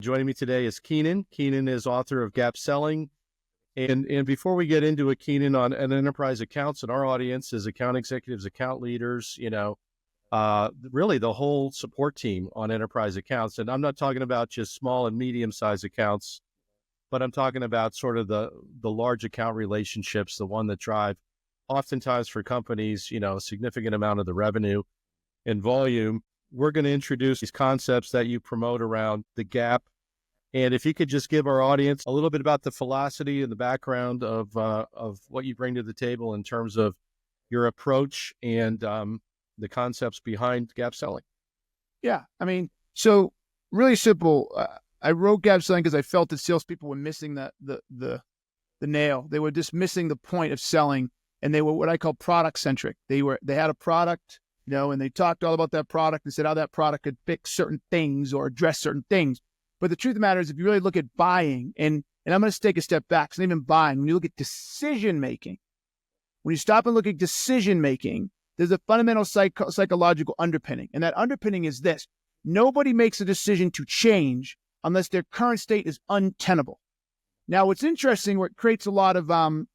Joining me today is Keenan. Keenan is author of Gap Selling. And before we get into it, Keenan, on an enterprise accounts, and our audience is account executives, account leaders, really the whole support team on enterprise accounts. And I'm not talking about just small and medium-sized accounts, but I'm talking about sort of the large account relationships, the one that drive oftentimes for companies, a significant amount of the revenue and volume. We're going to introduce these concepts that you promote around the gap. And if you could just give our audience a little bit about the philosophy and the background of what you bring to the table in terms of your approach and the concepts behind gap selling. Yeah, so really simple. I wrote gap selling because I felt that salespeople were missing the nail. They were just missing the point of selling, and they were what I call product centric. They had a product, and they talked all about that product and said how that product could fix certain things or address certain things. But the truth of the matter is, if you really look at buying, and I'm going to take a step back, it's not even buying. When you look at decision making, when you stop and look at decision making, there's a fundamental psychological underpinning. And that underpinning is this: nobody makes a decision to change unless their current state is untenable. Now, what's interesting, what creates a lot of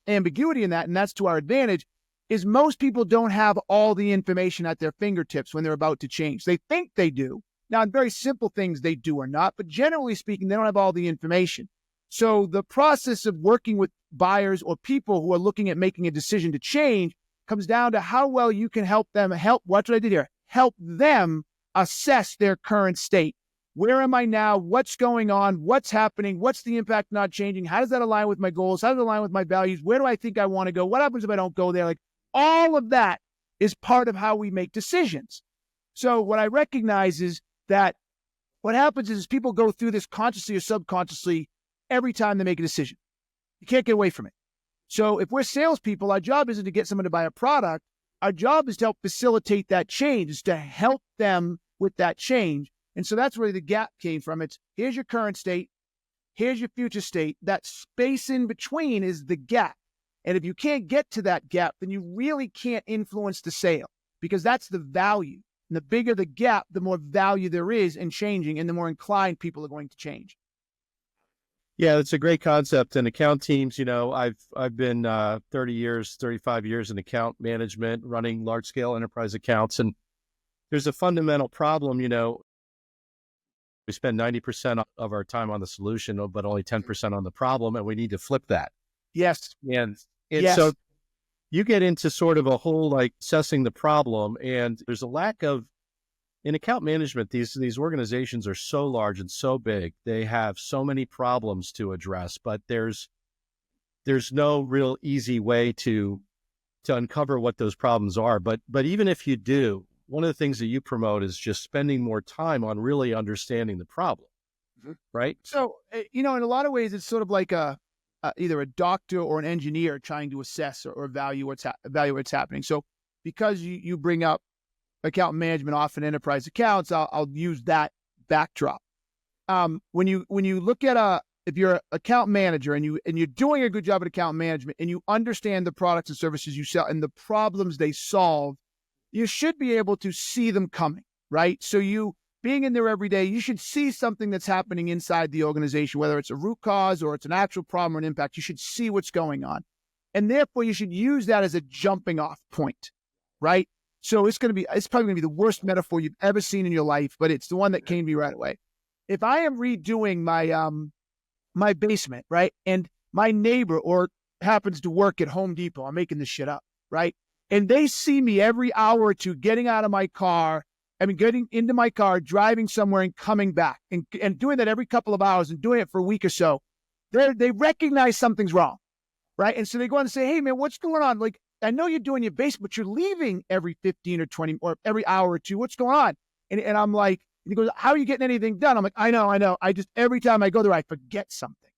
ambiguity in that, and that's to our advantage, is most people don't have all the information at their fingertips when they're about to change. They think they do. Now, in very simple things, they do or not, but generally speaking, they don't have all the information. So the process of working with buyers or people who are looking at making a decision to change comes down to how well you can help them watch what I did here, help them assess their current state. Where am I now? What's going on? What's happening? What's the impact not changing? How does that align with my goals? How does it align with my values? Where do I think I want to go? What happens if I don't go there? Like, all of that is part of how we make decisions. So what I recognize is that what happens is people go through this consciously or subconsciously every time they make a decision. You can't get away from it. So if we're salespeople, our job isn't to get someone to buy a product. Our job is to help facilitate that change, is to help them with that change. And so that's where the gap came from. It's here's your current state, here's your future state. That space in between is the gap. And if you can't get to that gap, then you really can't influence the sale, because that's the value. And the bigger the gap, the more value there is in changing, and the more inclined people are going to change. Yeah, it's a great concept. And account teams, I've been 35 years in account management, running large scale enterprise accounts. And there's a fundamental problem, we spend 90% of our time on the solution, but only 10% on the problem. And we need to flip that. Yes. And yes. So you get into sort of a whole assessing the problem, and there's a lack of, in account management, these organizations are so large and so big. They have so many problems to address, but there's no real easy way to uncover what those problems are. But even if you do, one of the things that you promote is just spending more time on really understanding the problem, right? So, in a lot of ways, it's sort of like either a doctor or an engineer trying to assess or evaluate what's happening. So because you bring up account management, often enterprise accounts, I'll use that backdrop. When you look at if you're an account manager and you're doing a good job at account management and you understand the products and services you sell and the problems they solve, you should be able to see them coming, right? So you being in there every day, you should see something that's happening inside the organization, whether it's a root cause or it's an actual problem or an impact. You should see what's going on. And therefore, you should use that as a jumping off point, right? So it's probably going to be the worst metaphor you've ever seen in your life, but it's the one that came to me right away. If I am redoing my basement, right, and my neighbor or happens to work at Home Depot, I'm making this shit up, right? And they see me every hour or two getting out of my car, getting into my car, driving somewhere and coming back and doing that every couple of hours and doing it for a week or so, they recognize something's wrong, right? And so they go on and say, hey, man, what's going on? Like, I know you're doing your basement, but you're leaving every 15 or 20 or every hour or two. What's going on? And I'm like, and he goes, how are you getting anything done? I'm like, I know. Every time I go there, I forget something.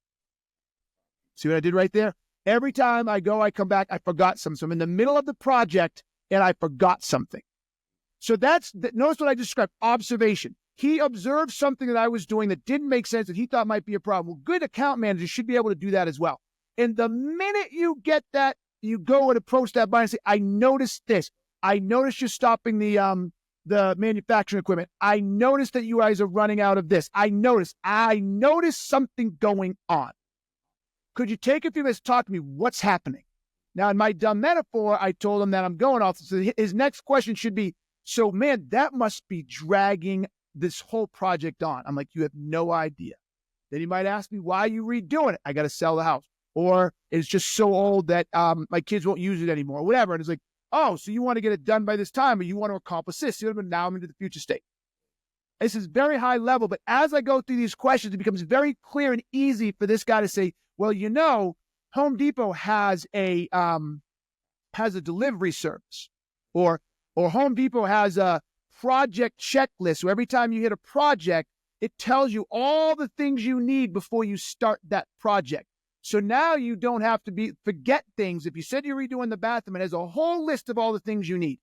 See what I did right there? Every time I go, I come back, I forgot something. So I'm in the middle of the project and I forgot something. So notice what I described, observation. He observed something that I was doing that didn't make sense that he thought might be a problem. Well, good account managers should be able to do that as well. And the minute you get that, you go and approach that buyer and say, I noticed this. I noticed you're stopping the the manufacturing equipment. I noticed that you guys are running out of this. I noticed something going on. Could you take a few minutes to talk to me? What's happening? Now, in my dumb metaphor, I told him that I'm going off. So his next question should be, so man, that must be dragging this whole project on. I'm like, you have no idea. Then he might ask me, why are you redoing it? I got to sell the house. Or it's just so old that my kids won't use it anymore, or whatever. And it's like, oh, so you want to get it done by this time, or you want to accomplish this. Now I'm into the future state. This is very high level, but as I go through these questions, it becomes very clear and easy for this guy to say, well, Home Depot has a delivery service, or Home Depot has a project checklist. So every time you hit a project, it tells you all the things you need before you start that project. So now you don't have to forget things. If you said you're redoing the bathroom, it has a whole list of all the things you need.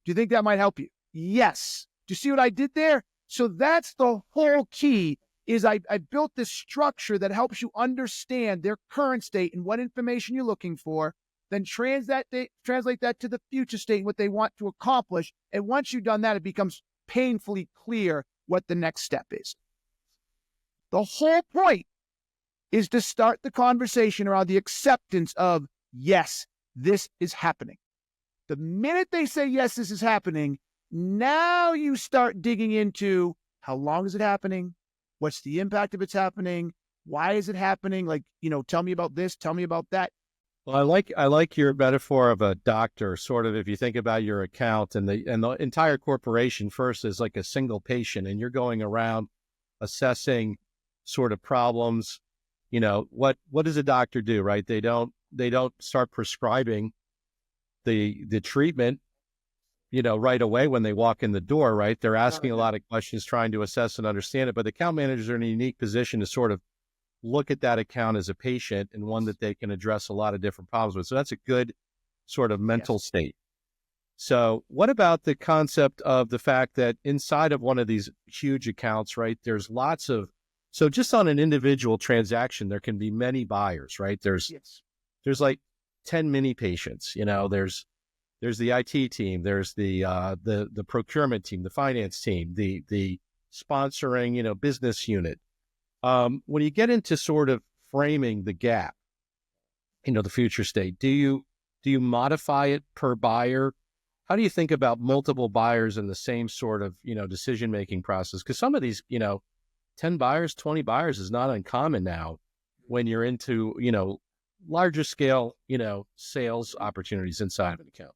Do you think that might help you? Yes. Do you see what I did there? So that's the whole key, is I built this structure that helps you understand their current state and what information you're looking for, then translate that to the future state and what they want to accomplish. And once you've done that, it becomes painfully clear what the next step is. The whole point is to start the conversation around the acceptance of, yes, this is happening. The minute they say, yes, this is happening, now you start digging into, how long is it happening? What's the impact of it's happening? Why is it happening? Like, tell me about this, tell me about that. Well, I like your metaphor of a doctor, sort of, if you think about your account and the entire corporation first is like a single patient, and you're going around assessing sort of problems. What does a doctor do, right? They don't start prescribing the treatment, right away when they walk in the door, right? They're asking a lot of questions, trying to assess and understand it. But the account managers are in a unique position to sort of look at that account as a patient and one that they can address a lot of different problems with. So that's a good sort of mental state. So what about the concept of the fact that inside of one of these huge accounts, right, there's lots of, so just on an individual transaction, there can be many buyers, right? There's like 10 mini patients, there's the IT team, there's the procurement team, the finance team, the sponsoring, business unit. When you get into sort of framing the gap, the future state, do you modify it per buyer? How do you think about multiple buyers in the same sort of, decision-making process? Because some of these, 10 buyers, 20 buyers is not uncommon now when you're into, larger scale, sales opportunities inside of an account.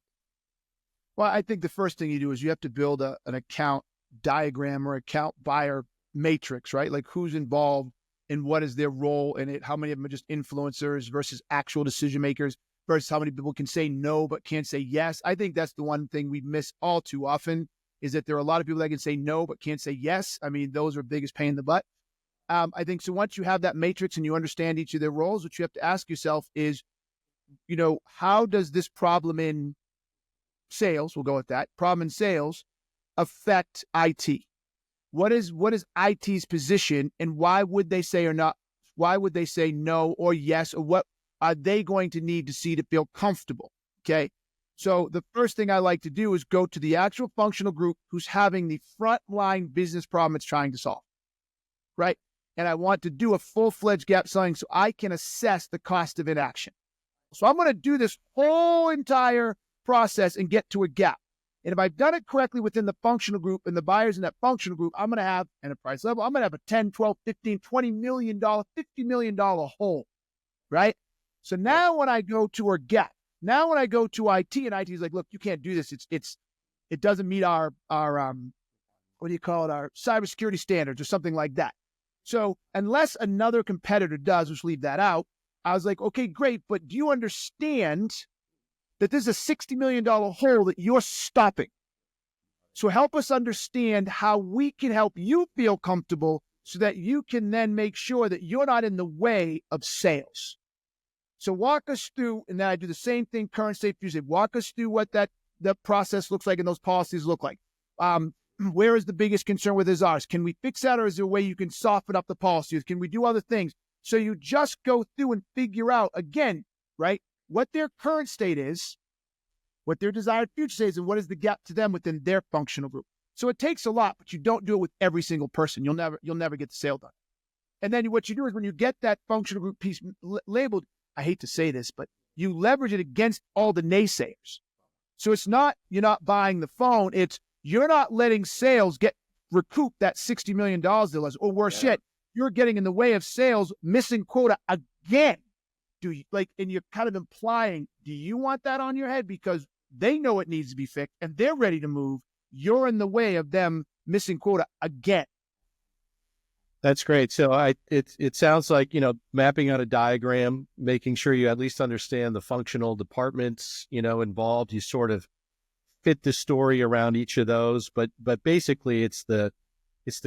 Well, I think the first thing you do is you have to build an account diagram or account buyer matrix, right? Like who's involved and what is their role in it? How many of them are just influencers versus actual decision makers versus how many people can say no but can't say yes? I think that's the one thing we miss all too often, is that there are a lot of people that can say no but can't say yes. I mean, those are the biggest pain in the butt. I think so once you have that matrix and you understand each of their roles, what you have to ask yourself is, how does this problem in sales, we'll go with that, problem in sales, affect IT? What is IT's position, and why would they say or not? Why would they say no or yes, or what are they going to need to see to feel comfortable? Okay. So the first thing I like to do is go to the actual functional group who's having the frontline business problem it's trying to solve, right? And I want to do a full-fledged gap selling so I can assess the cost of inaction. So I'm going to do this whole entire process and get to a gap. And if I've done it correctly within the functional group and the buyers in that functional group, I'm going to have enterprise level. I'm going to have a 10, 12, 15, $20 million, $50 million hole, right? So now when I go to our gap, now when I go to IT and IT is like, look, you can't do this. It doesn't meet our what do you call it? Our cybersecurity standards or something like that. So unless another competitor does, which leave that out, I was like, okay, great. But do you understand that there's a $60 million hole that you're stopping? So help us understand how we can help you feel comfortable so that you can then make sure that you're not in the way of sales. So walk us through, and then I do the same thing, current state, future state. Walk us through what that process looks like and those policies look like. Where is the biggest concern with ours? Can we fix that, or is there a way you can soften up the policies? Can we do other things? So you just go through and figure out, again, right, what their current state is, what their desired future state is, and what is the gap to them within their functional group. So it takes a lot, but you don't do it with every single person. You'll never get the sale done. And then what you do is when you get that functional group piece labeled, I hate to say this, but you leverage it against all the naysayers. So it's not, you're not buying the phone. It's you're not letting sales recoup that $60 million deal, or worse yet, you're getting in the way of sales, missing quota again. And you're kind of implying, do you want that on your head? Because they know it needs to be fixed and they're ready to move. You're in the way of them missing quota again. That's great. So it sounds like, mapping out a diagram, making sure you at least understand the functional departments, involved. You sort of fit the story around each of those, but basically it's the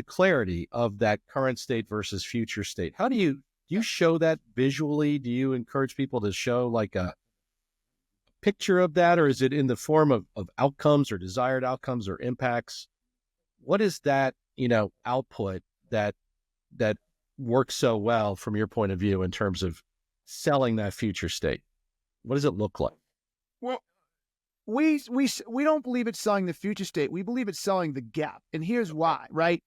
clarity of that current state versus future state. How do you show that visually? Do you encourage people to show like a picture of that, or is it in the form of outcomes or desired outcomes or impacts? What is that, output that works so well from your point of view in terms of selling that future state? What does it look like? Well, we don't believe it's selling the future state. We believe it's selling the gap. And here's why, right?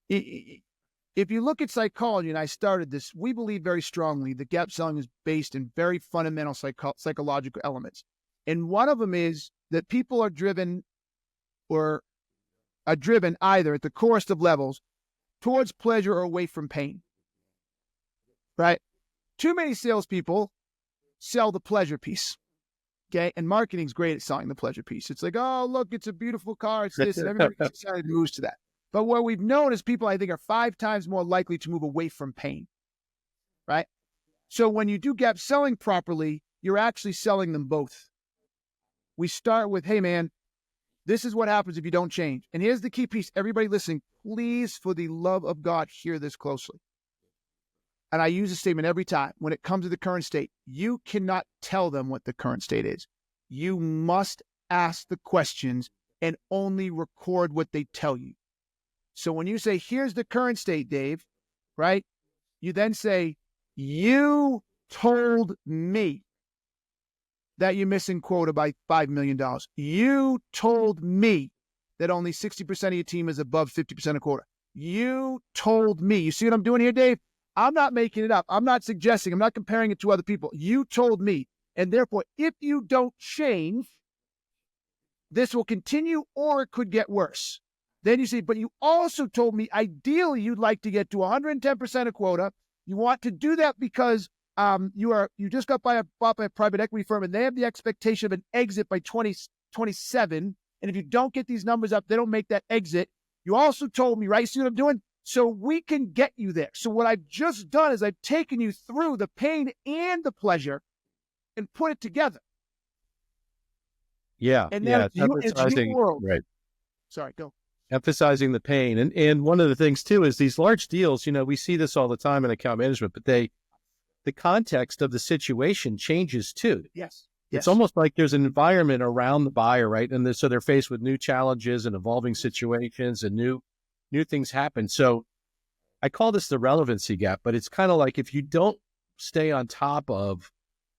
If you look at psychology, and I started this, we believe very strongly that gap selling is based in very fundamental psychological elements. And one of them is that people are driven either at the corest of levels towards pleasure or away from pain, right? Too many salespeople sell the pleasure piece, okay? And marketing's great at selling the pleasure piece. It's like, oh, look, it's a beautiful car. It's this, and everybody excited moves to that. But what we've known is people, I think, are 5 times more likely to move away from pain, right? So when you do gap selling properly, you're actually selling them both. We start with, hey, man, this is what happens if you don't change. And here's the key piece. Everybody listening, please, for the love of God, hear this closely. And I use this statement every time. When it comes to the current state, you cannot tell them what the current state is. You must ask the questions and only record what they tell you. So when you say, here's the current state, Dave, right? You then say, you told me that you're missing quota by $5 million. You told me that only 60% of your team is above 50% of quota. You told me. You see what I'm doing here, Dave? I'm not making it up. I'm not suggesting. I'm not comparing it to other people. You told me. And therefore, if you don't change, this will continue or it could get worse. Then you say, but you also told me ideally you'd like to get to 110% of quota. You want to do that because you just got bought by a private equity firm and they have the expectation of an exit by 2027. And if you don't get these numbers up, they don't make that exit. You also told me, right? See what I'm doing? So we can get you there. So what I've just done is I've taken you through the pain and the pleasure and put it together. Yeah. And then it's your world. Right. Sorry, go. Emphasizing the pain. And one of the things too is these large deals, we see this all the time in account management, but the context of the situation changes too. Yes. It's almost like there's an environment around the buyer, right? And so they're faced with new challenges and evolving situations and new things happen. So I call this the relevancy gap, but it's kind of like if you don't stay on top of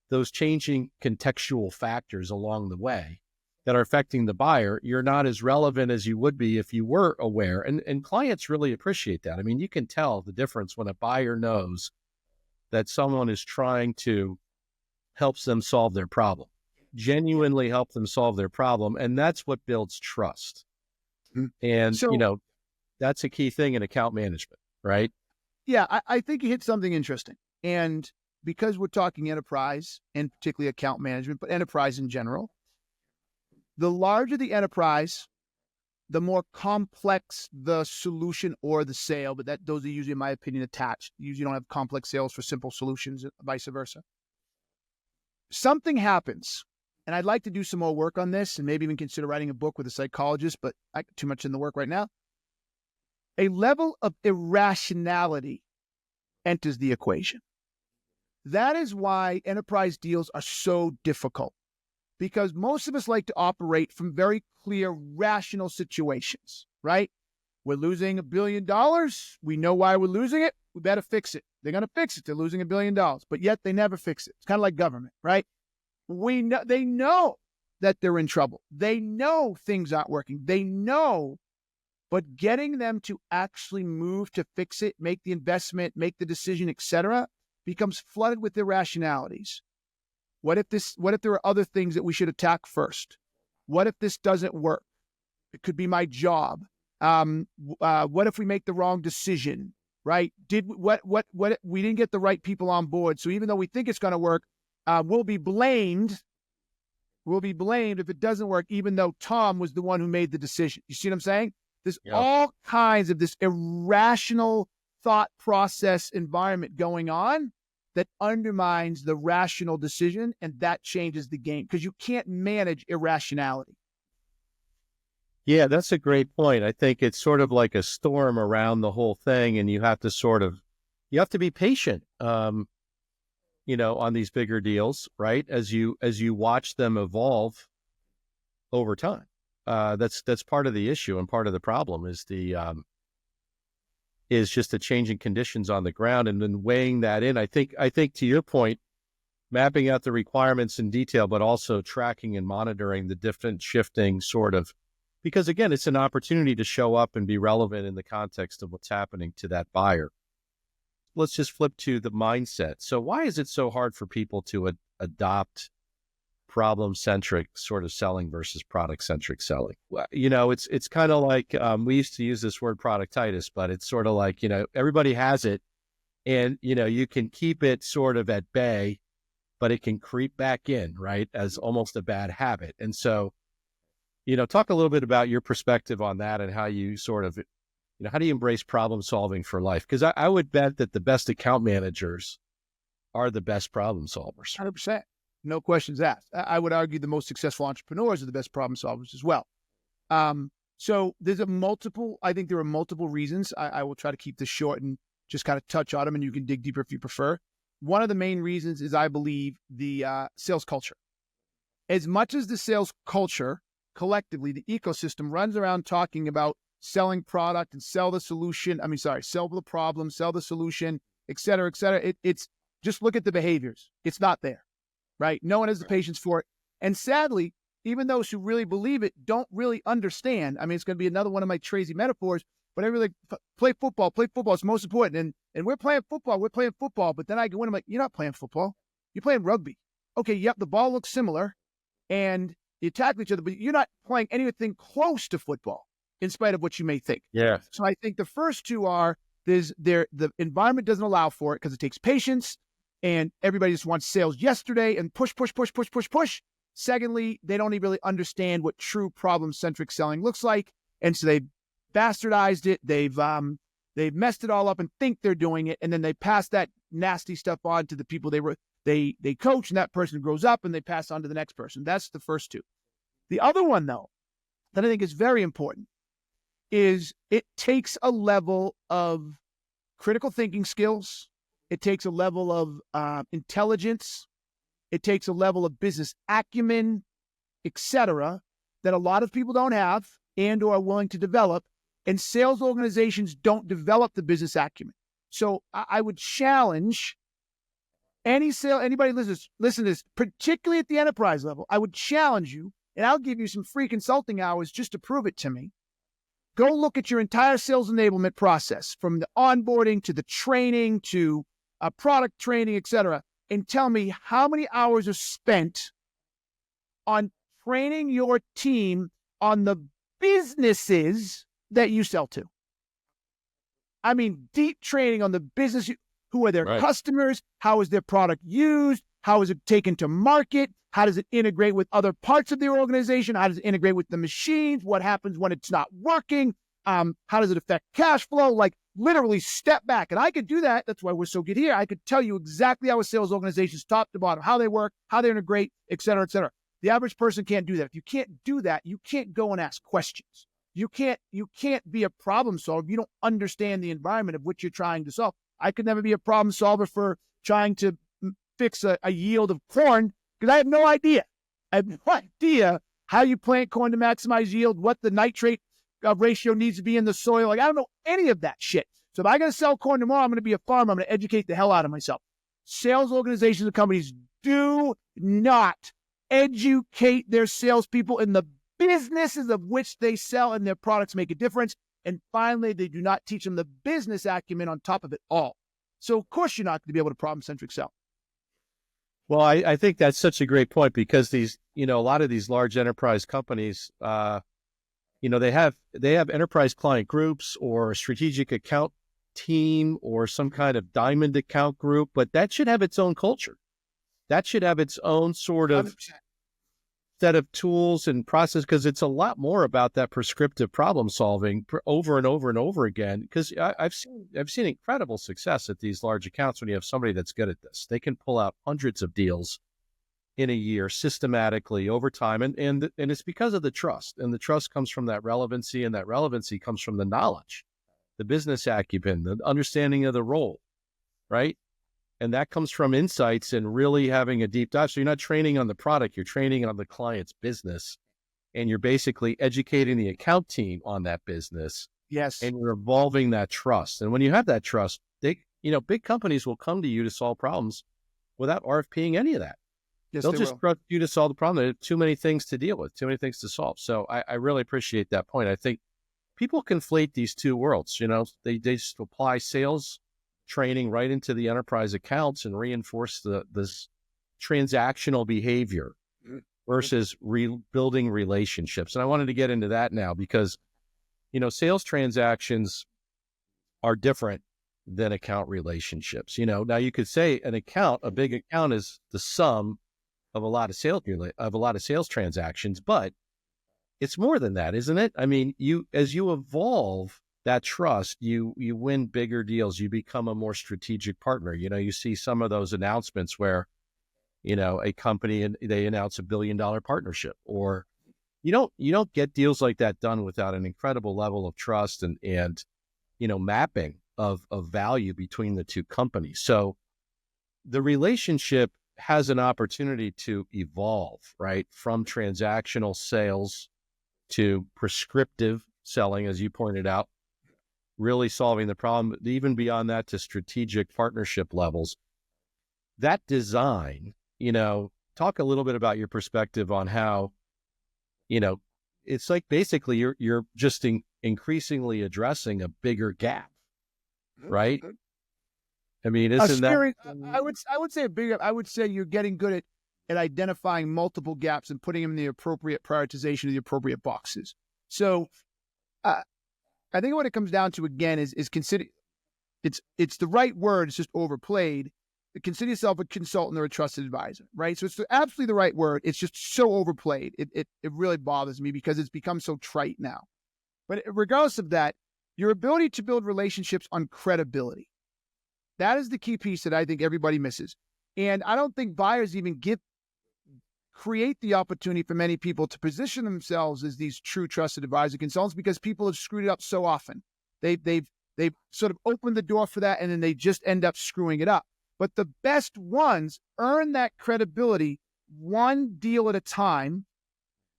those changing contextual factors along the way that are affecting the buyer, you're not as relevant as you would be if you were aware. And clients really appreciate that. I mean, you can tell the difference when a buyer knows that someone is trying to help them solve their problem, genuinely help them solve their problem. And that's what builds trust. And, that's a key thing in account management, right? Yeah, I think you hit something interesting. And because we're talking enterprise and particularly account management, but enterprise in general, the larger the enterprise, the more complex the solution or the sale, but those are usually, in my opinion, attached. You usually don't have complex sales for simple solutions, vice versa. Something happens, and I'd like to do some more work on this and maybe even consider writing a book with a psychologist, but I got too much in the work right now. A level of irrationality enters the equation. That is why enterprise deals are so difficult, because most of us like to operate from very clear, rational situations, right? We're losing $1 billion. We know why we're losing it. We better fix it. They're going to fix it. They're losing $1 billion, but yet they never fix it. It's kind of like government, right? They know that they're in trouble. They know things aren't working. They know, but getting them to actually move to fix it, make the investment, make the decision, etc., becomes flooded with irrationalities. What if there are other things that we should attack first? What if this doesn't work? It could be my job. What if we make the wrong decision? Right? What we didn't get the right people on board. So even though we think it's going to work, we'll be blamed. We'll be blamed if it doesn't work, even though Tom was the one who made the decision. You see what I'm saying? There's all kinds of this irrational thought process environment going on that undermines the rational decision, and that changes the game because you can't manage irrationality. Yeah, that's a great point. I think it's sort of like a storm around the whole thing, and you have to be patient, on these bigger deals, right? As you watch them evolve over time. That's part of the issue, and part of the problem is just the changing conditions on the ground, and then weighing that in. I think to your point, mapping out the requirements in detail, but also tracking and monitoring the different shifting because again, it's an opportunity to show up and be relevant in the context of what's happening to that buyer. Let's just flip to the mindset. So why is it so hard for people to adopt problem-centric sort of selling versus product-centric selling? Well, it's kind of like, we used to use this word productitis, but it's sort of like, everybody has it, and, you can keep it sort of at bay, but it can creep back in, right, as almost a bad habit. And so, talk a little bit about your perspective on that, and how you how do you embrace problem solving for life? Because I would bet that the best account managers are the best problem solvers. 100%. No questions asked. I would argue the most successful entrepreneurs are the best problem solvers as well. So I think there are multiple reasons. I will try to keep this short and just kind of touch on them, and you can dig deeper if you prefer. One of the main reasons is, I believe, the sales culture. As much as the sales culture, collectively, the ecosystem runs around talking about selling product and sell the solution. Sell the problem, sell the solution, et cetera, et cetera. It's just look at the behaviors. It's not there, right? No one has the patience for it. And sadly, even those who really believe it don't really understand. It's going to be another one of my crazy metaphors, but I really play football. It's most important. And we're playing football. But then I go in, I'm like, you're not playing football. You're playing rugby. Okay, yep, the ball looks similar, and you tackle each other, but you're not playing anything close to football, in spite of what you may think. Yeah. So I think the first two are, the environment doesn't allow for it because it takes patience, and everybody just wants sales yesterday and push. Secondly, they don't even really understand what true problem-centric selling looks like, and so they've bastardized it. They've messed it all up and think they're doing it, and then they pass that nasty stuff on to the people they coach, and that person grows up and they pass on to the next person. That's the first two. The other one, though, that I think is very important is it takes a level of critical thinking skills. It takes a level of intelligence. It takes a level of business acumen, etc., that a lot of people don't have and or are willing to develop. And sales organizations don't develop the business acumen. So I would challenge anybody listen to this, particularly at the enterprise level. I would challenge you, and I'll give you some free consulting hours just to prove it to me. Go look at your entire sales enablement process, from the onboarding to the training to product training, etc., and tell me how many hours are spent on training your team on the businesses that you sell to. Deep training on the business. Who are their customers? How is their product used? How is it taken to market? How does it integrate with other parts of their organization? How does it integrate with the machines? What happens when it's not working? How does it affect cash flow? Like, literally step back. And I could do that. That's why we're so good here. I could tell you exactly how a sales organization is top to bottom, how they work, how they integrate, et cetera, et cetera. The average person can't do that. If you can't do that, you can't go and ask questions. You can't be a problem solver if you don't understand the environment of which you're trying to solve. I could never be a problem solver for trying to fix a yield of corn because I have no idea. I have no idea how you plant corn to maximize yield, what the nitrate ratio needs to be in the soil. Like, I don't know any of that shit. So if I got to sell corn tomorrow, I'm going to be a farmer. I'm going to educate the hell out of myself. Sales organizations and companies do not educate their salespeople in the businesses of which they sell and their products make a difference. And finally, they do not teach them the business acumen on top of it all. So, of course, you're not going to be able to problem-centric sell. Well, I think that's such a great point because these, a lot of these large enterprise companies, they have enterprise client groups or a strategic account team or some kind of diamond account group, but that should have its own culture. That should have its own sort of 100%. Set of tools and process, because it's a lot more about that prescriptive problem solving over and over and over again. Because I've seen incredible success at these large accounts when you have somebody that's good at this. They can pull out hundreds of deals in a year systematically over time, and it's because of the trust, and the trust comes from that relevancy, and that relevancy comes from the knowledge, the business acumen, the understanding of the role, right? And that comes from insights and really having a deep dive. So you're not training on the product, you're training on the client's business. And you're basically educating the account team on that business. Yes. And you're evolving that trust. And when you have that trust, big companies will come to you to solve problems without RFPing any of that. Yes, They'll they just will. trust you to solve the problem. There are too many things to deal with, too many things to solve. So I really appreciate that point. I think people conflate these two worlds. They just apply sales training right into the enterprise accounts and reinforce this transactional behavior versus rebuilding relationships. And I wanted to get into that now because, sales transactions are different than account relationships. Now you could say a big account is the sum of a lot of sales transactions, but it's more than that, isn't it? I mean, as you evolve that trust, you win bigger deals. You become a more strategic partner. You see some of those announcements where, a company and they announce $1 billion partnership, or you don't get deals like that done without an incredible level of trust and mapping of value between the two companies. So the relationship has an opportunity to evolve, right? From transactional sales to prescriptive selling, as you pointed out, really solving the problem, even beyond that to strategic partnership levels. That design, talk a little bit about your perspective on how, it's like basically you're just increasingly addressing a bigger gap, right? I mean, isn't that? I would say a bigger. I would say you're getting good at identifying multiple gaps and putting them in the appropriate prioritization of the appropriate boxes. So, I think what it comes down to again is consider it's the right word. It's just overplayed. Consider yourself a consultant or a trusted advisor, right? So it's absolutely the right word. It's just so overplayed. It really bothers me because it's become so trite now. But regardless of that, your ability to build relationships on credibility, that is the key piece that I think everybody misses. And I don't think buyers even create the opportunity for many people to position themselves as these true trusted advisor consultants because people have screwed it up so often. They've sort of opened the door for that and then they just end up screwing it up. But the best ones earn that credibility one deal at a time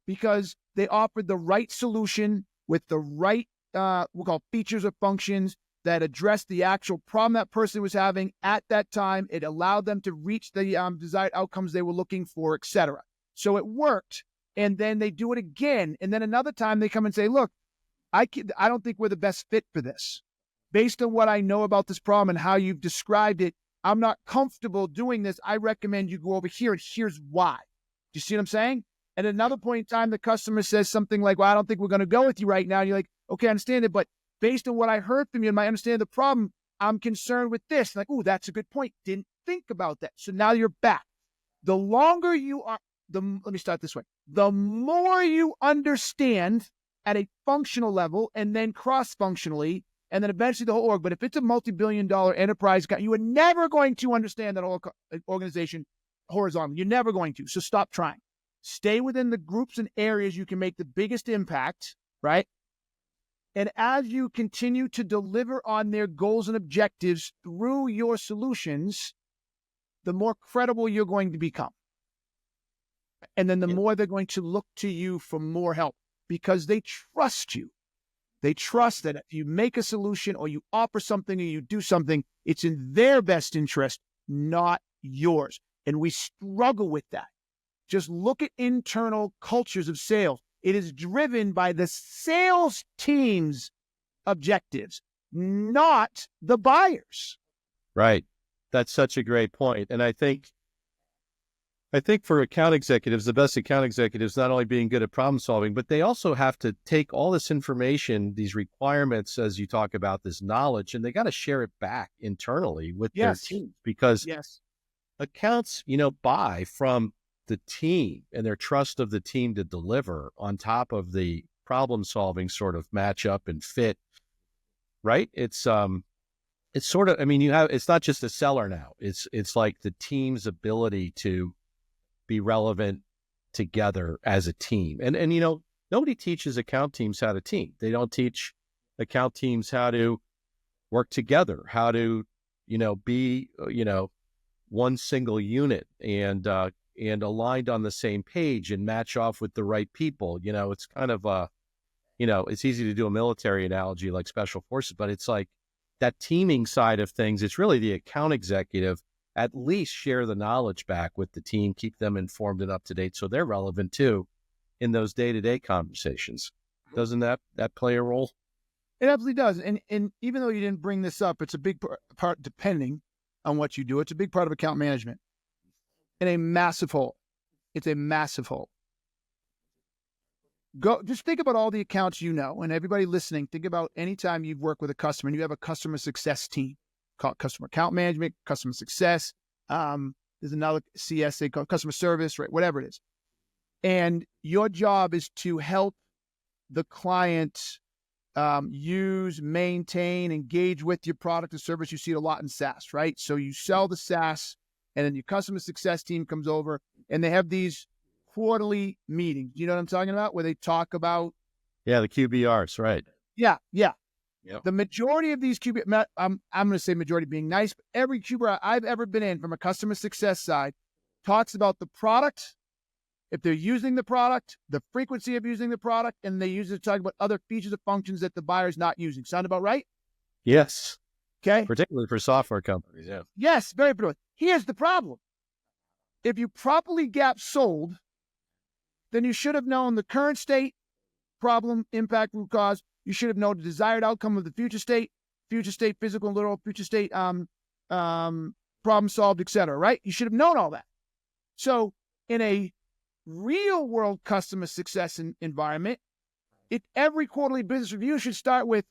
because they offered the right solution with the right we'll call features or functions that addressed the actual problem that person was having at that time. It allowed them to reach the desired outcomes they were looking for, etc. So it worked. And then they do it again. And then another time they come and say, look, I don't think we're the best fit for this. Based on what I know about this problem and how you've described it, I'm not comfortable doing this. I recommend you go over here, and here's why. Do you see what I'm saying? At another point in time, the customer says something like, well, I don't think we're going to go with you right now. And you're like, okay, I understand it. But based on what I heard from you and my understanding of the problem, I'm concerned with this. Like, oh, that's a good point. Didn't think about that. So now you're back. The longer you are, let me start this way. The more you understand at a functional level and then cross-functionally, and then eventually the whole org. But if it's a multi-billion-dollar enterprise, you are never going to understand that whole organization horizontally. You're never going to. So stop trying. Stay within the groups and areas you can make the biggest impact, right? And as you continue to deliver on their goals and objectives through your solutions, the more credible you're going to become. And then the more they're going to look to you for more help because they trust you. They trust that if you make a solution or you offer something or you do something, it's in their best interest, not yours. And we struggle with that. Just look at internal cultures of sales. It is driven by the sales team's objectives, not the buyers. Right. That's such a great point. And I think for account executives, the best account executives, not only being good at problem solving, but they also have to take all this information, these requirements, as you talk about, this knowledge, and they got to share it back internally with their team, because accounts, buy from the team and their trust of the team to deliver on top of the problem solving sort of matchup and fit. Right. It's sort of, it's not just a seller now. It's like the team's ability to be relevant together as a team. And nobody teaches account teams how to team. They don't teach account teams how to work together, how to, be, one single unit and aligned on the same page and match off with the right people. It's kind of it's easy to do a military analogy like special forces, but it's like that teaming side of things. It's really the account executive at least share the knowledge back with the team, keep them informed and up to date so they're relevant too in those day-to-day conversations. Doesn't that play a role? It absolutely does. And even though you didn't bring this up, it's a big part, depending on what you do. It's a big part of account management. And a massive hole. It's a massive hole. Just think about all the accounts and everybody listening, think about any time you've worked with a customer and you have a customer success team, called customer account management, customer success. There's another CS they call customer service, right? Whatever it is. And your job is to help the client use, maintain, engage with your product or service. You see it a lot in SaaS, right? So you sell the SaaS and then your customer success team comes over and they have these quarterly meetings. You know what I'm talking about? Where they talk about. Yeah, the QBRs, right. Yeah. Yep. The majority of these QBR, I'm going to say majority being nice, but every QBR I've ever been in from a customer success side talks about the product, if they're using the product, the frequency of using the product, and they use it to talk about other features or functions that the buyer's not using. Sound about right? Yes. Okay. Particularly for software companies, yeah. Yes, very particular. Here's the problem. If you properly gap sold, then you should have known the current state, problem, impact, root cause. You should have known the desired outcome of the future state, physical and literal, future state, problem solved, etc. Right? You should have known all that. So in a real world customer success environment, every quarterly business review should start with,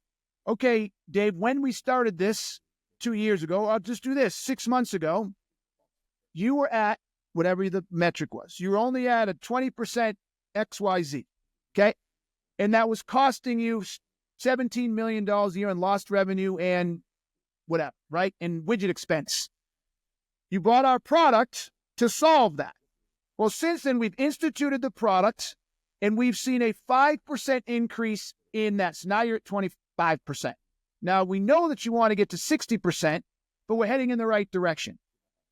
okay, Dave, when we started this 2 years ago, I'll just do this, 6 months ago, you were at whatever the metric was. You were only at a 20% XYZ. Okay. And that was costing you $17 million a year in lost revenue and whatever, right? And widget expense. You bought our product to solve that. Well, since then, we've instituted the product and we've seen a 5% increase in that. So now you're at 25%. Now, we know that you want to get to 60%, but we're heading in the right direction.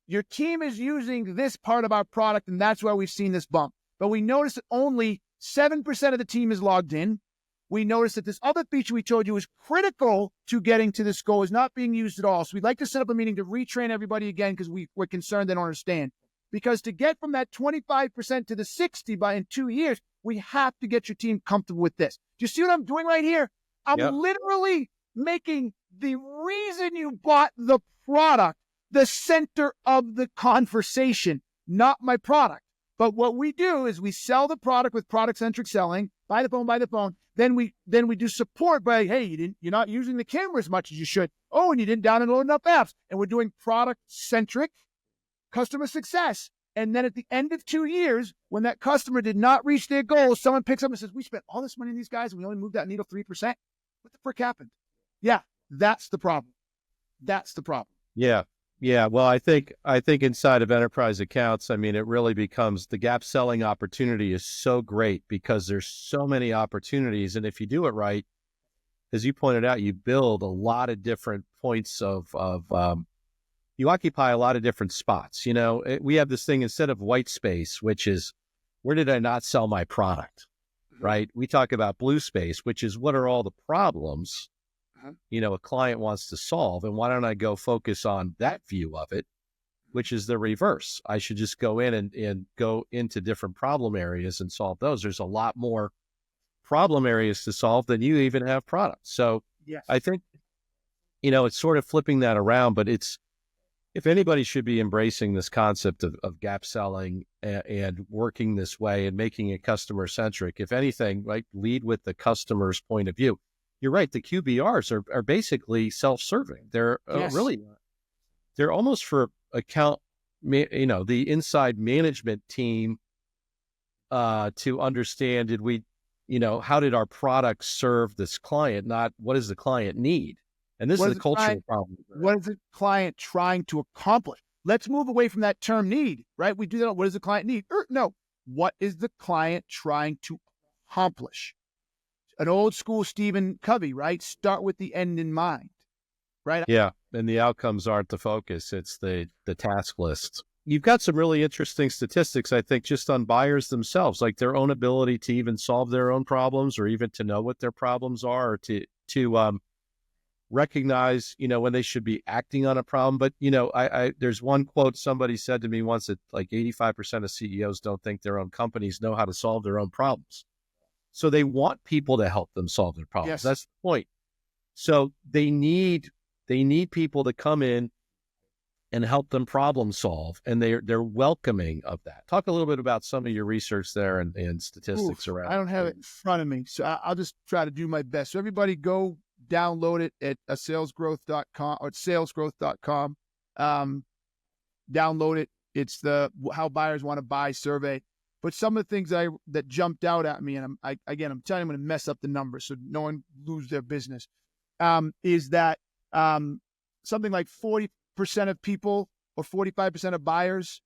Your team is using this part of our product, and that's where we've seen this bump. But we noticed that only 7% of the team is logged in. We noticed that this other feature we told you is critical to getting to this goal is not being used at all. So we'd like to set up a meeting to retrain everybody again because we're concerned they don't understand. Because to get from that 25% to the 60% in 2 years, we have to get your team comfortable with this. Do you see what I'm doing right here? I'm literally making the reason you bought the product the center of the conversation, not my product. But what we do is we sell the product with product-centric selling, by the phone. Then we do support by, hey, you're not using the camera as much as you should. Oh, and you didn't download enough apps. And we're doing product-centric customer success. And then at the end of 2 years, when that customer did not reach their goals, someone picks up and says, we spent all this money on these guys and we only moved that needle 3%. What the frick happened? Yeah, that's the problem. That's the problem. Yeah. Well, I think inside of enterprise accounts, it really becomes the gap selling opportunity is so great because there's so many opportunities. And if you do it right, as you pointed out, you build a lot of different points you occupy a lot of different spots. We have this thing instead of white space, which is where did I not sell my product? Right. We talk about blue space, which is what are all the problems a client wants to solve, and why don't I go focus on that view of it which is the reverse. I should just go in and go into different problem areas and solve those. There's a lot more problem areas to solve than you even have products. So Yes. I think, it's sort of flipping that around, but if anybody should be embracing this concept of gap selling and working this way and making it customer centric, if anything, right, lead with the customer's point of view. You're right. The QBRs are basically self-serving. They're Yes. they're almost for account, the inside management team to understand, how did our product serve this client, not what does the client need? And this is a cultural problem. What is the client trying to accomplish? Let's move away from that term need, right? We do that. What does the client need? No. What is the client trying to accomplish? An old school Stephen Covey, right? Start with the end in mind, right? Yeah. And the outcomes aren't the focus. It's the task list. You've got some really interesting statistics, I think, just on buyers themselves, like their own ability to even solve their own problems, or even to know what their problems are, or to recognize, when they should be acting on a problem. But, there's one quote somebody said to me once, that like 85% of CEOs don't think their own companies know how to solve their own problems. So they want people to help them solve their problems. Yes. That's the point. So they need people to come in and help them problem solve, and they're welcoming of that. Talk a little bit about some of your research there and statistics around. I don't have it in front of me, so I'll just try to do my best. So everybody go download it at salesgrowth.com or salesgrowth.com. Download it. It's the How Buyers Want to Buy survey. But some of the things that jumped out at me, and I'm telling you, I'm going to mess up the numbers so no one lose their business, is that something like 40% of people or 45% of buyers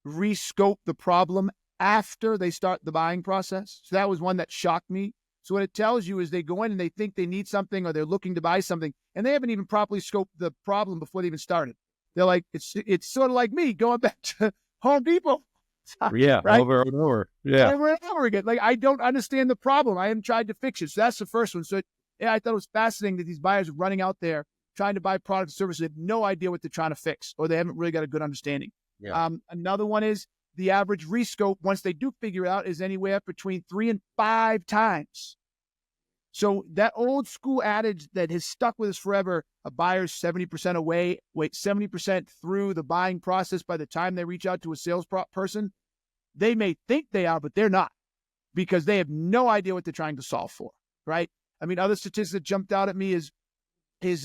rescope the problem after they start the buying process. So that was one that shocked me. So what it tells you is they go in and they think they need something, or they're looking to buy something, and they haven't even properly scoped the problem before they even started. They're like, it's sort of like me going back to Home Depot. Yeah, right? Over and over. Yeah. Over and over again. Like, I don't understand the problem. I haven't tried to fix it. So that's the first one. So I thought it was fascinating that these buyers are running out there trying to buy products and services. They have no idea what they're trying to fix, or they haven't really got a good understanding. Yeah. Another one is the average rescope, once they do figure it out, is anywhere between 3 and 5 times. So that old school adage that has stuck with us forever, a buyer's 70% 70% through the buying process by the time they reach out to a sales person, they may think they are, but they're not, because they have no idea what they're trying to solve for, right? I mean, other statistics that jumped out at me is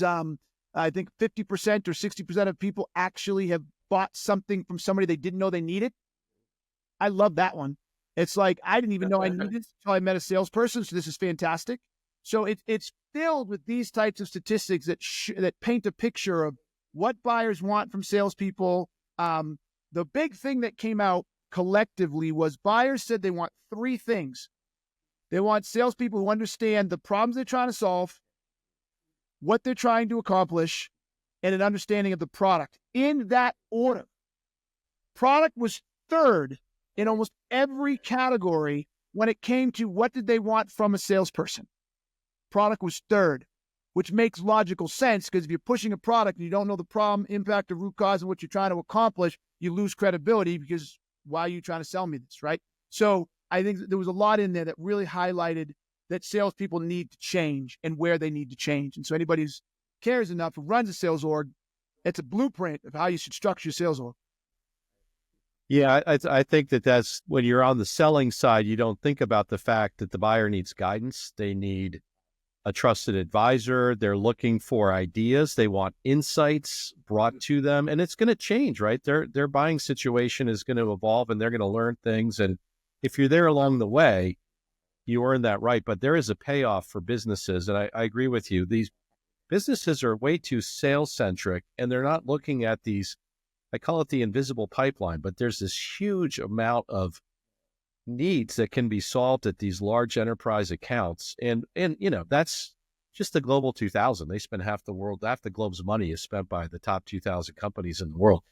I think 50% or 60% of people actually have bought something from somebody they didn't know they needed. I love that one. It's like, I didn't even know I needed it until I met a salesperson, so this is fantastic. So it's filled with these types of statistics that paint a picture of what buyers want from salespeople. The big thing that came out collectively was buyers said they want 3 things. They want salespeople who understand the problems they're trying to solve, what they're trying to accomplish, and an understanding of the product. In that order, product was third in almost every category when it came to what did they want from a salesperson. Product was third, which makes logical sense, because if you're pushing a product and you don't know the problem, impact, or root cause, and what you're trying to accomplish, you lose credibility, because why are you trying to sell me this, right? So I think there was a lot in there that really highlighted that salespeople need to change and where they need to change. And so anybody who cares enough, who runs a sales org, it's a blueprint of how you should structure your sales org. Yeah, I think that's when you're on the selling side, you don't think about the fact that the buyer needs guidance. They need a trusted advisor. They're looking for ideas. They want insights brought to them, and it's going to change, right? Their buying situation is going to evolve, and they're going to learn things. And if you're there along the way, you earn that right. But there is a payoff for businesses, and I agree with you. These businesses are way too sales centric, and they're not looking at these. I call it the invisible pipeline, but there's this huge amount of needs that can be solved at these large enterprise accounts. And that's just the global 2000. They spend half the globe's money is spent by the top 2000 companies in the world.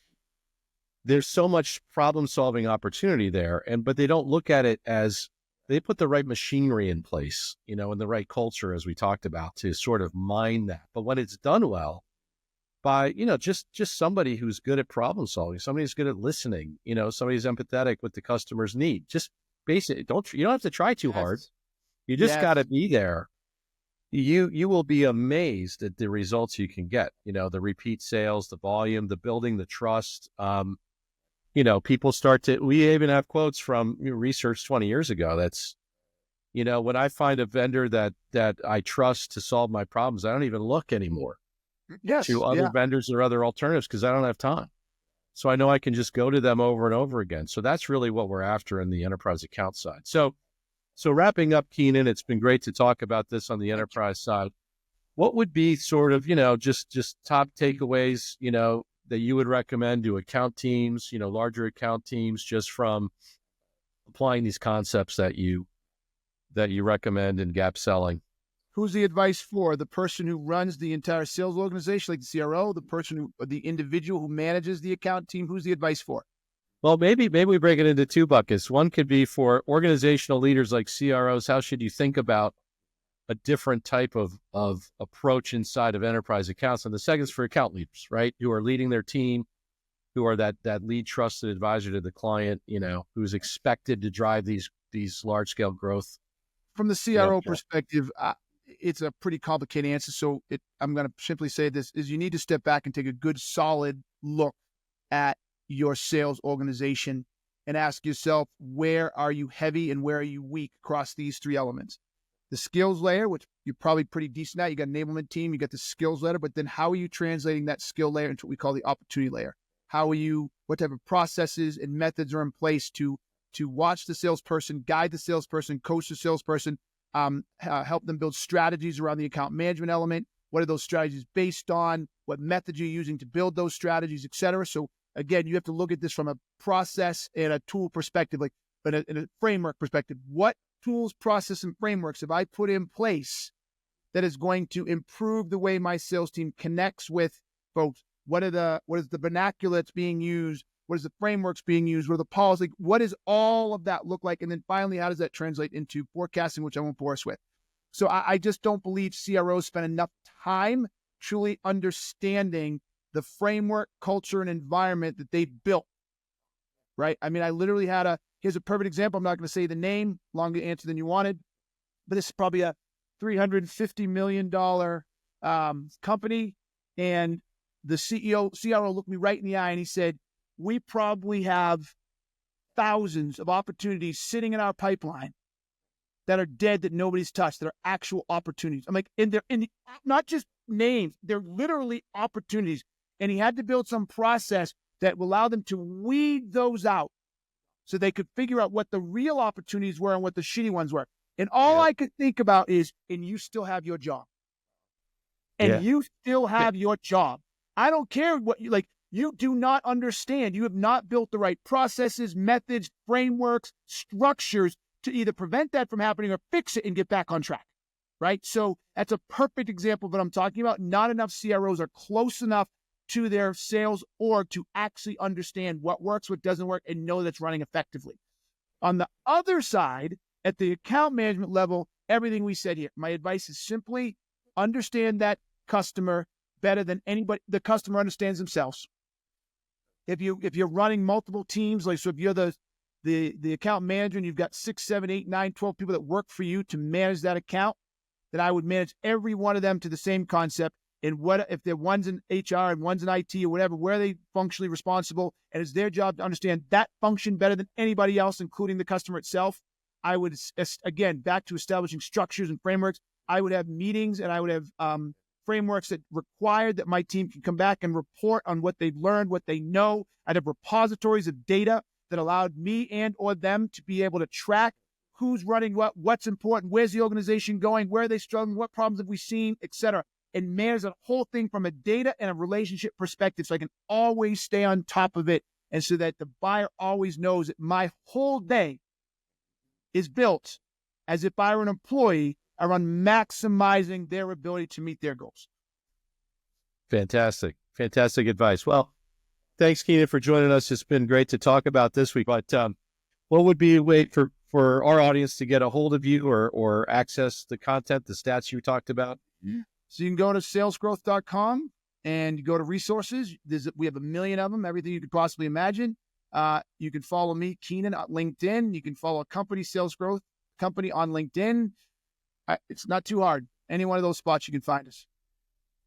There's so much problem solving opportunity there. But they don't look at it as they put the right machinery in place, and the right culture, as we talked about, to sort of mine that. But when it's done well, by, just somebody who's good at problem solving, somebody who's good at listening, somebody who's empathetic with the customer's need. Just basic. You don't have to try too hard. Yes. You just got to Yes. be there. You will be amazed at the results you can get. The repeat sales, the volume, the building, the trust. People start to. We even have quotes from research 20 years ago. That's, when I find a vendor that I trust to solve my problems, I don't even look anymore Yes. to other Yeah. vendors or other alternatives because I don't have time. So I know I can just go to them over and over again. So that's really what we're after in the enterprise account side. So wrapping up, Keenan, it's been great to talk about this on the enterprise side. What would be sort of, just top takeaways, that you would recommend to account teams, larger account teams, just from applying these concepts that you recommend in gap selling? Who's the advice for? The person who runs the entire sales organization, like the CRO, the individual who manages the account team? Who's the advice for? Well, maybe we break it into two buckets. One could be for organizational leaders like CROs. How should you think about a different type of approach inside of enterprise accounts? And the second is for account leaders, right? Who are leading their team, who are that lead trusted advisor to the client, who's expected to drive these large scale growth. From the CRO perspective, it's a pretty complicated answer. So I'm going to simply say this is you need to step back and take a good, solid look at your sales organization and ask yourself, where are you heavy and where are you weak across these three elements? The skills layer, which you're probably pretty decent at. You got an enablement team, you got the skills layer, but then how are you translating that skill layer into what we call the opportunity layer? What type of processes and methods are in place to watch the salesperson, guide the salesperson, coach the salesperson, help them build strategies around the account management element? What are those strategies based on? What methods are you using to build those strategies, et cetera? So again, you have to look at this from a process and a tool perspective, like in a framework perspective. What tools, process, and frameworks have I put in place that is going to improve the way my sales team connects with folks? What is the vernacular that's being used? What is the frameworks being used? What are the policies? What does all of that look like? And then finally, how does that translate into forecasting, which I won't bore us with? So I just don't believe CROs spend enough time truly understanding the framework, culture, and environment that they've built, right? I mean, I literally here's a perfect example. I'm not going to say the name, longer answer than you wanted, but this is probably a $350 million company. And the CRO looked me right in the eye and he said, we probably have thousands of opportunities sitting in our pipeline that are dead, that nobody's touched, that are actual opportunities. I'm like, and they're not just names, they're literally opportunities. And he had to build some process that will allow them to weed those out so they could figure out what the real opportunities were and what the shitty ones were. And all I could think about is, and you still have your job. And you still have your job. I don't care what you like. You do not understand. You have not built the right processes, methods, frameworks, structures to either prevent that from happening or fix it and get back on track, right? So that's a perfect example of what I'm talking about. Not enough CROs are close enough to their sales org to actually understand what works, what doesn't work, and know that's running effectively. On the other side, at the account management level, everything we said here, my advice is simply understand that customer better than anybody. The customer understands themselves. If you're running multiple teams, like, so if you're the account manager and you've got 6, 7, 8, 9, 12 people that work for you to manage that account, then I would manage every one of them to the same concept. And what if they're one's in HR and one's in IT or whatever, where are they functionally responsible? And it's their job to understand that function better than anybody else, including the customer itself. I would, again, back to establishing structures and frameworks. I would have meetings and I would have frameworks that required that my team can come back and report on what they've learned, what they know. I'd have repositories of data that allowed me and or them to be able to track who's running what's important, where's the organization going, where are they struggling, what problems have we seen, et cetera, and manage the whole thing from a data and a relationship perspective so I can always stay on top of it and so that the buyer always knows that my whole day is built as if I were an employee around maximizing their ability to meet their goals. Fantastic. Fantastic advice. Well, thanks, Keenan, for joining us. It's been great to talk about this week. But what would be a way for our audience to get a hold of you or access the content, the stats you talked about? So you can go to salesgrowth.com and you go to resources. We have a million of them, everything you could possibly imagine. You can follow me, Keenan, on LinkedIn. You can follow a company, Sales Growth Company, on LinkedIn. It's not too hard. Any one of those spots, you can find us.